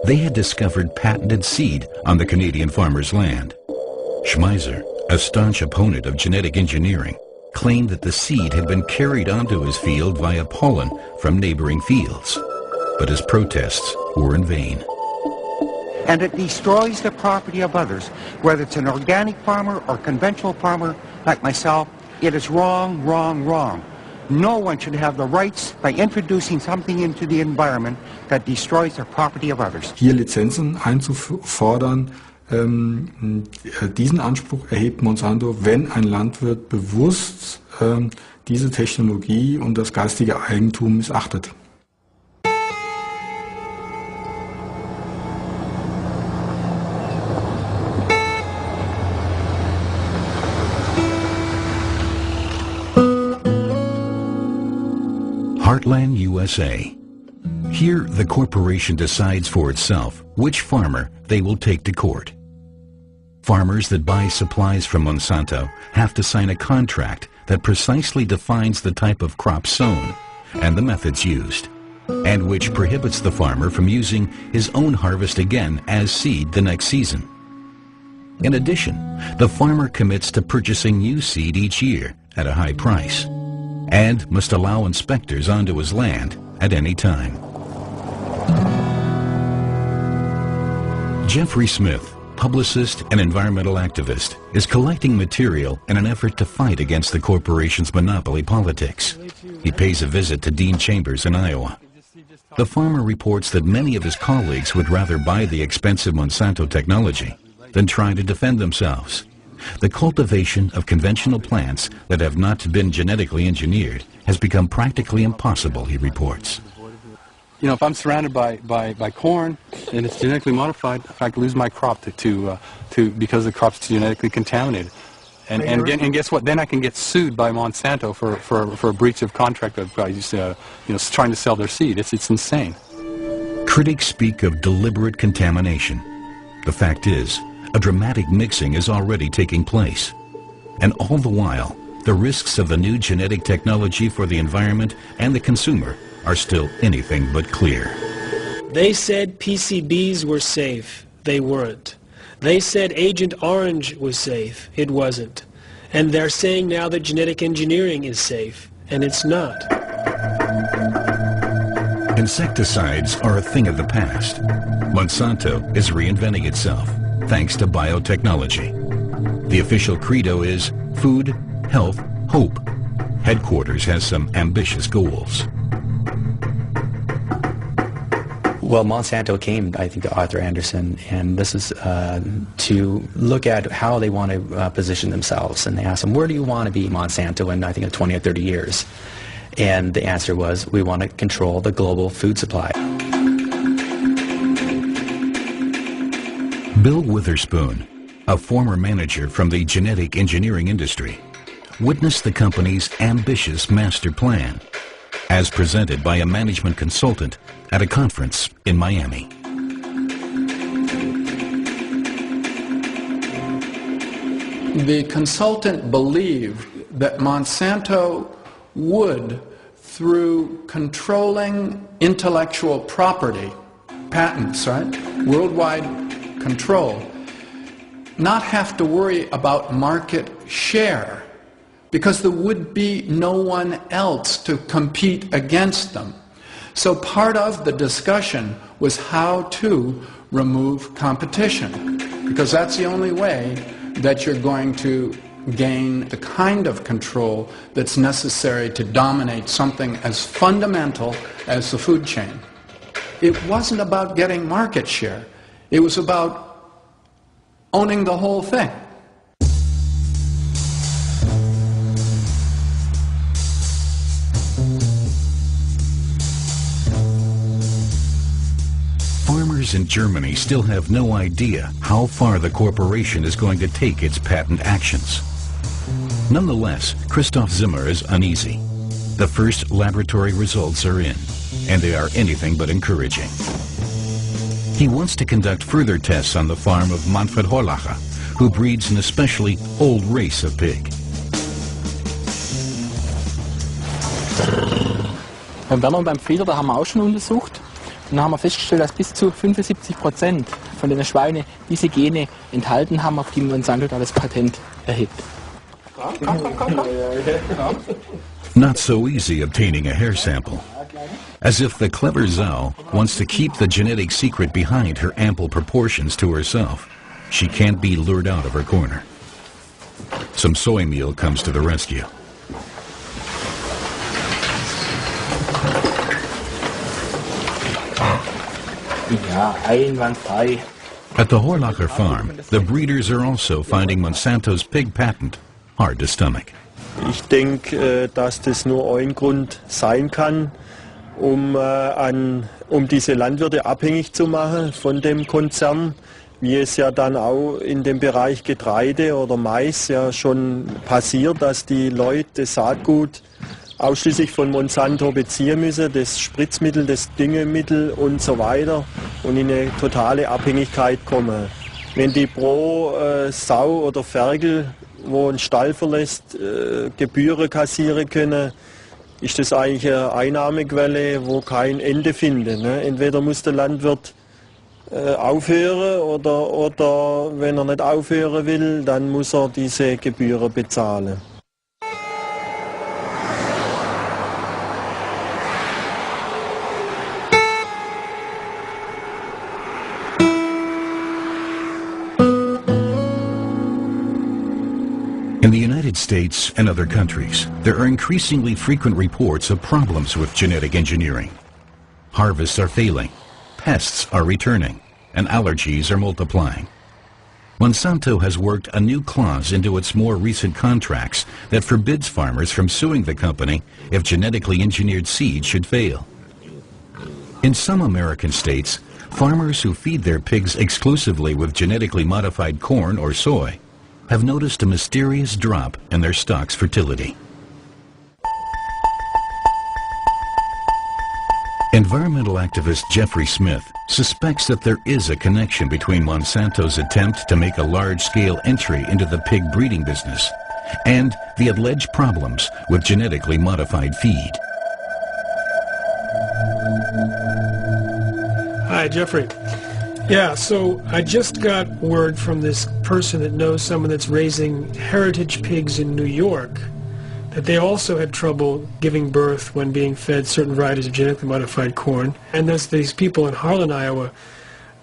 They had discovered patented seed on the Canadian farmer's land. Schmeiser, a staunch opponent of genetic engineering, claimed that the seed had been carried onto his field via pollen from neighboring fields. But his protests were in vain. And it destroys the property of others. Whether it's an organic farmer or conventional farmer like myself, it is wrong, wrong, wrong. No one should have the rights by introducing something into the environment that destroys the property of others. Hier Lizenzen einzufordern, diesen Anspruch erhebt Monsanto, wenn ein Landwirt bewusst diese Technologie und das geistige Eigentum missachtet. Heartland, USA. Here, the corporation decides for itself which farmer they will take to court. Farmers that buy supplies from Monsanto have to sign a contract that precisely defines the type of crop sown and the methods used, and which prohibits the farmer from using his own harvest again as seed the next season. In addition, the farmer commits to purchasing new seed each year at a high price, and must allow inspectors onto his land at any time. Jeffrey Smith, publicist and environmental activist, is collecting material in an effort to fight against the corporation's monopoly politics. He pays a visit to Dean Chambers in Iowa. The farmer reports that many of his colleagues would rather buy the expensive Monsanto technology than try to defend themselves. The cultivation of conventional plants that have not been genetically engineered has become practically impossible, he reports. You know, if I'm surrounded by corn and it's genetically modified, I could lose my crop because the crop's genetically contaminated. And guess what? Then I can get sued by Monsanto for a breach of contract of trying to sell their seed. It's insane. Critics speak of deliberate contamination. The fact is, a dramatic mixing is already taking place. And all the while, the risks of the new genetic technology for the environment and the consumer are still anything but clear. They said PCBs were safe. They weren't. They said Agent Orange was safe. It wasn't. And they're saying now that genetic engineering is safe. And it's not. Insecticides are a thing of the past. Monsanto is reinventing itself, thanks to biotechnology. The official credo is food, health, hope. Headquarters has some ambitious goals. Well, Monsanto came, I think, to Arthur Anderson, and this is to look at how they want to position themselves. And they asked him, where do you want to be, Monsanto, in, I think, 20 or 30 years? And the answer was, we want to control the global food supply. Bill Witherspoon, a former manager from the genetic engineering industry, witnessed the company's ambitious master plan, as presented by a management consultant at a conference in Miami. The consultant believed that Monsanto would, through controlling intellectual property, patents, right, worldwide control, not have to worry about market share, because there would be no one else to compete against them. So part of the discussion was how to remove competition, because that's the only way that you're going to gain the kind of control that's necessary to dominate something as fundamental as the food chain. It wasn't about getting market share. It was about owning the whole thing. Farmers in Germany still have no idea how far the corporation is going to take its patent actions. Nonetheless, Christoph Zimmer is uneasy. The first laboratory results are in, and they are anything but encouraging. He wants to conduct further tests on the farm of Manfred Horlacher, who breeds an especially old race of pig. Beim Werner und beim Frieder, da haben wir auch schon untersucht. dann haben wir festgestellt, dass bis zu 75% von den Schweinen diese Gene enthalten haben, auf die Monsanto da das Patent erhebt. Not so easy obtaining a hair sample. As if the clever Zhao wants to keep the genetic secret behind her ample proportions to herself, she can't be lured out of her corner. Some soy meal comes to the rescue. At the Horlacher farm, the breeders are also finding Monsanto's pig patent hard to stomach. Ich denke, dass das nur ein Grund sein kann, um diese Landwirte abhängig zu machen von dem Konzern, wie es ja dann auch in dem Bereich Getreide oder Mais ja schon passiert, dass die Leute das Saatgut ausschließlich von Monsanto beziehen müssen, das Spritzmittel, das Düngemittel und so weiter, und in eine totale Abhängigkeit kommen. Wenn die pro Sau oder Ferkel, wo ein Stall verlässt, Gebühren kassieren können, ist das eigentlich eine Einnahmequelle, wo kein Ende findet. Ne? Entweder muss der Landwirt aufhören oder wenn er nicht aufhören will, dann muss er diese Gebühren bezahlen. In the United States and other countries, there are increasingly frequent reports of problems with genetic engineering. Harvests are failing, pests are returning, and allergies are multiplying. Monsanto has worked a new clause into its more recent contracts that forbids farmers from suing the company if genetically engineered seed should fail. In some American states, farmers who feed their pigs exclusively with genetically modified corn or soy have noticed a mysterious drop in their stock's fertility. Environmental activist Jeffrey Smith suspects that there is a connection between Monsanto's attempt to make a large-scale entry into the pig breeding business and the alleged problems with genetically modified feed. Hi, Jeffrey. Yeah, so I just got word from this person that knows someone that's raising heritage pigs in New York that they also had trouble giving birth when being fed certain varieties of genetically modified corn. And there's these people in Harlan, Iowa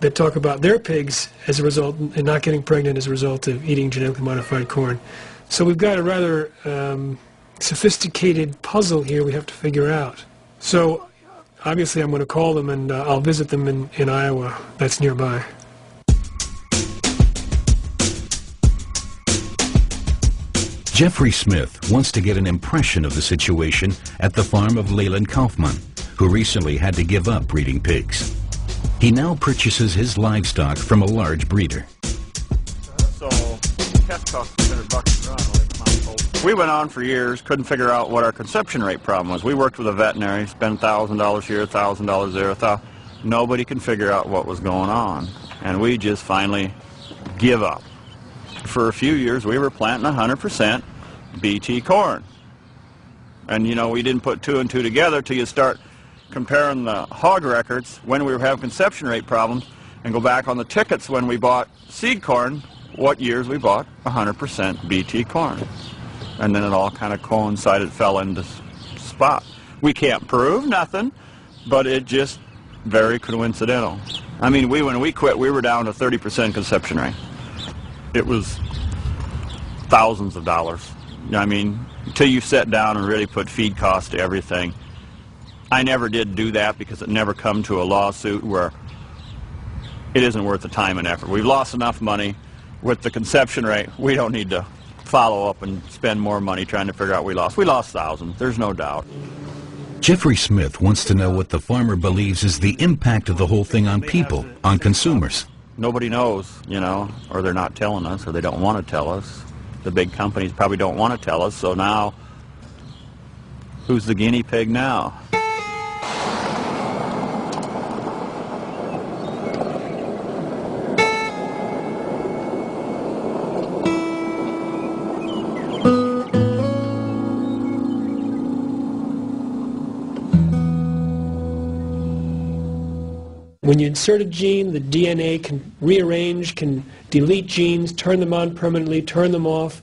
that talk about their pigs as a result and not getting pregnant as a result of eating genetically modified corn. So we've got a rather sophisticated puzzle here we have to figure out. So obviously I'm going to call them and I'll visit them in Iowa. That's nearby. Jeffrey Smith wants to get an impression of the situation at the farm of Leland Kaufman, who recently had to give up breeding pigs. He now purchases his livestock from a large breeder. So, test costs $200 a run. We went on for years, couldn't figure out what our conception rate problem was. We worked with a veterinary, spent $1,000 here, $1,000 there. Nobody can figure out what was going on. And we just finally give up. For a few years, we were planting 100% BT corn. And, you know, we didn't put two and two together till you start comparing the hog records when we were having conception rate problems and go back on the tickets when we bought seed corn, what years we bought 100% BT corn. And then it all kind of coincided, fell into spot. We can't prove nothing, but it just very coincidental. I mean, when we quit, we were down to 30% conception rate. It was thousands of dollars. I mean, until you sat down and really put feed costs to everything. I never did do that because it never come to a lawsuit where it isn't worth the time and effort. We've lost enough money with the conception rate. We don't need to follow up and spend more money trying to figure out we lost. We lost thousands, there's no doubt. Jeffrey Smith wants to know what the farmer believes is the impact of the whole thing on people, on consumers. Nobody knows, you know, or they're not telling us, or they don't want to tell us. The big companies probably don't want to tell us, so now, who's the guinea pig now? When you insert a gene, the DNA can rearrange, can delete genes, turn them on permanently, turn them off.